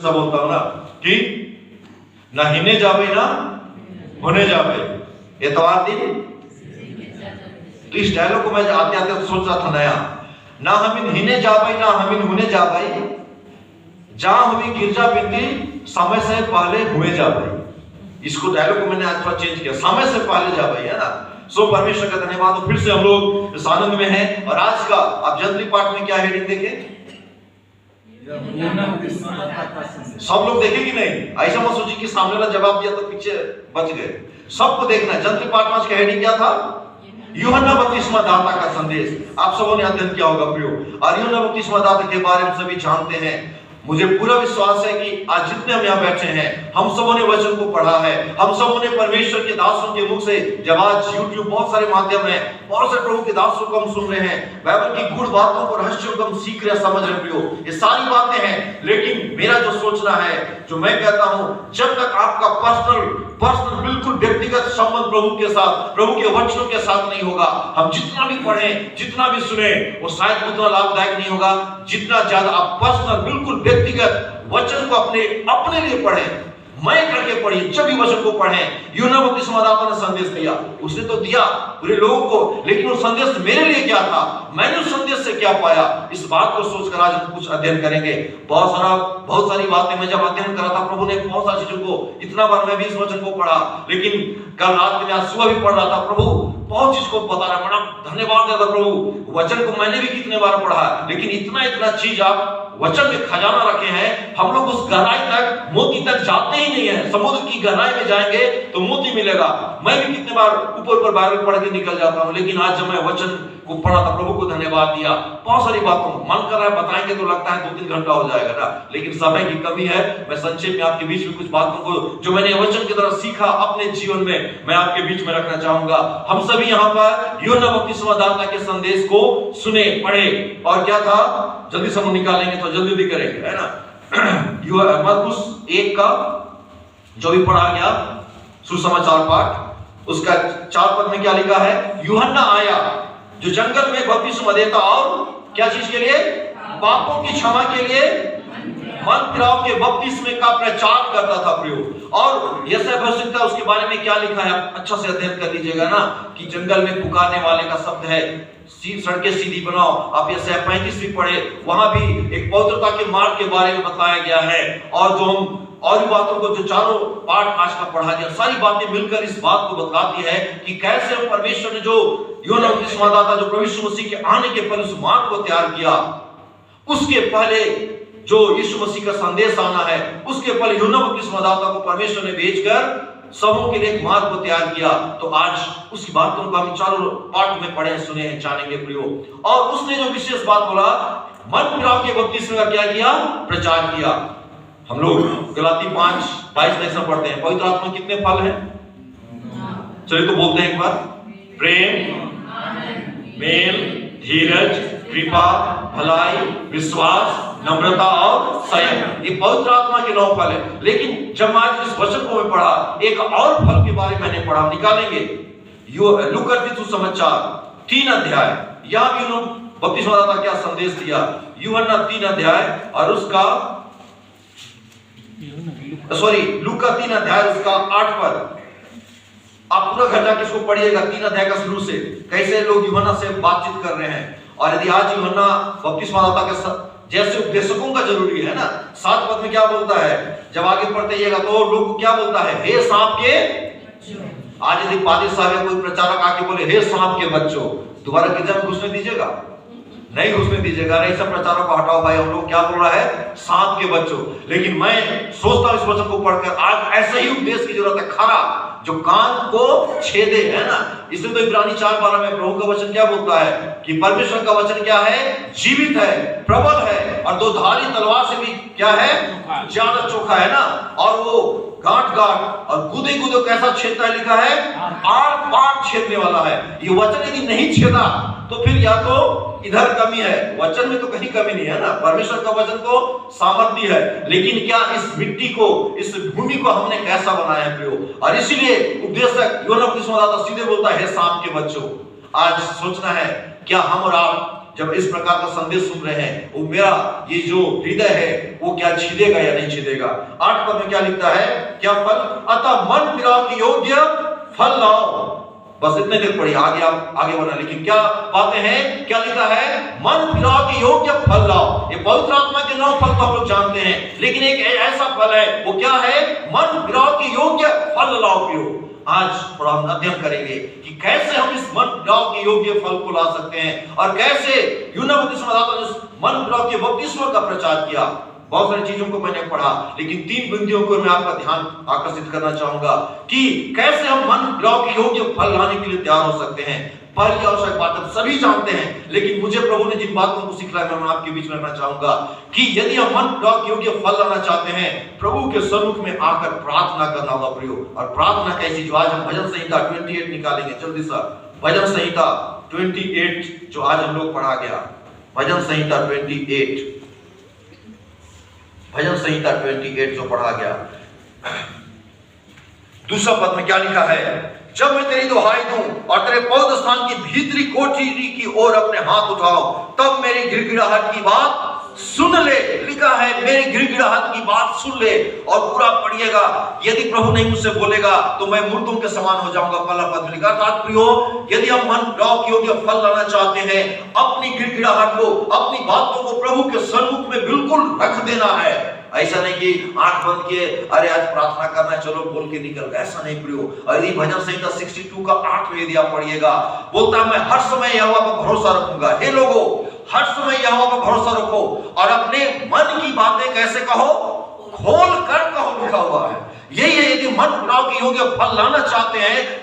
सब बोलता हूं ना कि ना हिने जावे ना होने जावे एतवार दिन। तो इस डायलॉग को मैं आते आते सोच रहा था नया, ना हम हिने जावे ना हम होने जावे, जहां हुई गिरजा बिंदी समय से पहले हुए जावे। इसको डायलॉग को मैंने आज थोड़ा चेंज किया, समय से पहले जावे, है ना। सो परमेश्वर का धन्यवाद। फिर से हम लोग इस आनंद में हैं। और आज का आप जंतरी पाठ में क्या हेडिंग देखें, सब लोग देखे कि नहीं? ऐसा मत सोचिए कि सामने वाला जवाब दिया तो पीछे बच गए। सबको देखना है। जंतरी पाठ में हेडिंग क्या था? यूहन्ना बपतिस्मा दाता का संदेश। आप सबों ने अध्ययन किया होगा प्रियो। और यूहन्ना बपतिस्मा दाता के बारे में सभी जानते हैं। मुझे पूरा विश्वास है कि आज जितने हम यहाँ बैठे हैं, हम सबों ने वचन को पढ़ा है। हम सबों ने परमेश्वर के दासों के मुख से, जब आज YouTube बहुत सारे माध्यम है, बहुत से प्रभु के दासों को हम सुन रहे हैं, बाइबल की गुड़ बातों को, रहस्यों को हम सीख रहे, समझ रहे प्रियो। ये सारी बातें हैं। लेकिन मेरा जो सोचना है, जो मैं कहता हूं, जब तक आपका पर्सनल बिल्कुल व्यक्तिगत संबंध प्रभु के साथ, प्रभु के वचनों के साथ नहीं होगा, हम जितना भी पढ़ें, जितना भी सुने, वो शायद उतना लाभदायक नहीं होगा जितना ज्यादा आप पर्सनल बिल्कुल व्यक्तिगत वचन को अपने लिए पढ़ें। मैं करके पढ़िए, जब भी वचन को पढ़ें। यूहन्ना बपतिस्मा दाता ने संदेश दिया, उसने तो दिया पूरे लोगों को, लेकिन वो संदेश मेरे लिए क्या था, मैंने उस संदेश से क्या पाया, इस बात को सोचकर आज हम कुछ अध्ययन करेंगे। बहुत सारी बातें मैं जब अध्ययन कर रहा था, प्रभु ने बहुत सारी चीजों को, इतना बार मैं भी इस वचन को पढ़ा, लेकिन कल रात में, आज सुबह भी पढ़ रहा था, प्रभु बहुत चीज को बता रहा, बड़ा धन्यवाद देता प्रभु। वचन को मैंने भी कितने बार पढ़ा, लेकिन इतना चीज आप वचन में खजाना रखे हैं। हम लोग उस गहराई तक, मोती तक जाते ही नहीं है। समुद्र की गहराई में जाएंगे तो मोती मिलेगा। मैं भी कितने बार ऊपर बाइबल पढ़ के निकल जाता हूं, लेकिन आज जब मैं वचन को पढ़ा था, प्रभु को धन्यवाद दिया। बहुत सारी बातों मन कर रहा है बताएंगे तो लगता है 2-3 घंटा हो जाएगा ना, लेकिन समय की कमी है। मैं संक्षेप में आपके बीच में कुछ बातों को, जो मैंने वचन की तरह सीखा अपने जीवन में, मैं आपके बीच में रखना चाहूंगा। हम सभी यहाँ पर यूहन्ना बपतिस्मा दाता के संदेश को सुने, पढ़े, और क्या था, जल्दी से हम निकालेंगे तो जल्दी करेंगे, है ना। मरकुस 1 का जो भी पढ़ा गया सुसमाचार पाठ, उसका 4 पद में क्या लिखा है? यूहन्ना आया जो जंगल में बपतिस्मा देता, और क्या चीज के लिए? पापों की क्षमा के लिए, मन फिराव के बपतिस्मे का प्रचार करता था प्रियो। और यशायाह भविष्यवक्ता, उसके बारे में क्या लिखा है, अच्छा से अध्ययन कर लीजिएगा ना, कि जंगल में पुकारने वाले का शब्द है, सड़कें सीधी बनाओ। आप यशायाह 35 भी पढ़े, वहां भी एक पवित्रता के मार्ग के बारे में बताया गया है। और जो हम और भी बातों को, जो चारों पाठ आज का पढ़ा गया, सारी बातें मिलकर इस बात को बतलाती है कि कैसे हम परमेश्वर ने जो यूहन्ना बपतिस्मा दाता, जो प्रभु यीशु मसीह के आने के पहले उस मार्ग को तैयार किया, उसके पहले जो यीशु मसीह का संदेश आना है, उसके पहले यूहन्ना बपतिस्मा दाता को परमेश्वर ने भेजकर सबों के लिए एक मार्ग को तैयार किया। तो आज उसकी बातों को हम चारों पाठ में पढ़े, सुने हैं, जानेंगे प्रियो। और उसने जो विशेष बात बोला, मन फिराव के बपतिस्मे का क्या किया? प्रचार किया। हम लोग गलाती 5:22 में पढ़ते हैं, पवित्र आत्मा कितने फल हैं? चलिए तो बोलते हैं एक बार, प्रेम, मेल, धीरज, कृपा, भलाई, विश्वास, नम्रता और संयम। ये पवित्र आत्मा के 9 फल है। लेकिन जब आज इस वचन को मैं पढ़ा, एक और फल के बारे में मैंने पढ़ा, निकालेंगे। लूका सुसमाचार 3 अध्याय, यहां भी उन्होंने बपतिस्मा दाता क्या संदेश दिया। यूहन्ना 3 अध्याय और उसका लूका 3 अध्याय उसका 8 पद। आप पूरा घर जाके इसको पढ़िएगा, 3 अध्याय का शुरू से, कैसे लोग यूहन्ना से बातचीत कर रहे हैं। और यदि आज यूहन्ना बपतिस्मा दाता के जैसे उपदेशकों का जरूरी है ना, 7 पद में क्या बोलता है, जब आगे पढ़ते जाइएगा तो लोग को क्या बोलता है? हे सांप के। आज यदि पादरी साहब या कोई प्रचारक आके बोले हे सांप के बच्चों, दोबारा किचन घुसने दीजिएगा? नहीं घुसने दीजिएगा। नहीं, सब प्रचारों को हटाओ भाई, हम लोग क्या बोल रहा है? सांप के बच्चों। लेकिन मैं सोचता हूं इस वचन को पढ़कर, आज ऐसे ही उपदेश की जरूरत है, खरा, जो कान को छेदे, है ना। इसलिए तो इब्रानी 4:12 में प्रभु का वचन क्या बोलता है कि परमेश्वर का वचन क्या है? जीवित है, प्रबल है, और 2 धारी तलवार से भी क्या है? ज्यादा चोखा, है ना। और वो गांठ और गुदे कैसा छेदता है, लिखा है आर पार छेदने वाला है। ये वचन यदि नहीं छेदा तो फिर या तो इधर कमी है, वचन में तो कहीं कमी नहीं है ना। परमेश्वर का वचन तो सामर्थ्य है, लेकिन क्या इस मिट्टी को, इस भूमि को हमने कैसा बनाया है प्रियो। और इसीलिए उपदेशक यूहन्ना बपतिस्मा दाता सीधे बोलता है, सांप के बच्चों। आज सोचना है क्या हम और आप जब इस प्रकार का संदेश सुन रहे हैं, वो मेरा ये जो हृदय है वो क्या छीदेगा या नहीं छीदेगा। 8 पद में क्या लिखता है, क्या फल, अतः मन फिराव के योग्य फल लाओ। बस इतने देर पढ़ी, आगे आप आगे बढ़ना, लेकिन क्या बातें हैं, क्या लिखा है, मन फिराव के योग्य फल लाओ। ये पवित्र आत्मा के 9 फल तो हम लोग जानते हैं, लेकिन एक ऐसा फल है, वो क्या है, मन फिराव के योग्य फल लाओ प्रियो। आज थोड़ा हम अध्ययन करेंगे कि कैसे हम इस मन फिराव के योग्य फल को ला सकते हैं और कैसे यूहन्ना बपतिस्मादाता ने मन फिराव के बपतिस्मा का प्रचार किया। बहुत सारी चीजों को मैंने पढ़ा, लेकिन 3 बिंदुओं को मैं आपका ध्यान आकर्षित करना चाहूंगा कि कैसे हम मन फिराव के योग्य फल लाने के लिए तैयार हो सकते हैं। पहली आवश्यक बात हम सभी जानते हैं, लेकिन मुझे प्रभु ने जिन बातों को सिखाया मैं आपके बीच में रखना चाहूंगा कि यदि हम मन फिराव के योग्य फल लाना चाहते हैं, प्रभु के सन्मुख में आकर प्रार्थना करना होगा प्रियो। और प्रार्थना कैसी, जो आज हम भजन संहिता 28 निकालेंगे जल्दी से। भजन संहिता 28 जो आज हम लोग पढ़ा गया, भजन संहिता 28, भजन संहिता 28 जो पढ़ा गया, दूसरा पद में क्या लिखा है, जब मैं तेरी दुहाई दूं और तेरे पवित्र स्थान की भीतरी कोठरी की ओर अपने हाथ उठाओ, तब मेरी गिड़गिड़ाहट की बात सुन ले। लिखा है मेरी गिड़गिड़ाहट की बात सुन ले। और पूरा पढ़िएगा, यदि प्रभु नहीं मुझसे बोलेगा तो मैं मुर्दों के समान हो जाऊंगा। पहला पद में लिखा। अर्थात प्रियो, यदि हम मन फिराव के योग्य फल लाना चाहते हैं, अपनी गिड़गिड़ाहट को, अपनी बातों को प्रभु के सन्मुख में बिल्कुल रख देना है। ऐसा नहीं कि आंख बंद किए, अरे आज प्रार्थना करना है चलो बोल के निकल गए, ऐसा नहीं प्रियो। और ये भजन संहिता 62 का 8 में यदि आप पढ़िएगा, बोलता मैं हर समय यहोवा पर भरोसा रखूंगा। हे लोगों, हर समय यहोवा पर भरोसा रखो और अपने मन की बातें कैसे कहो, खोल कर कहो, लिखा हुआ है। यही है, यदि मन फिराव के योग्य फल लाना चाहते हैं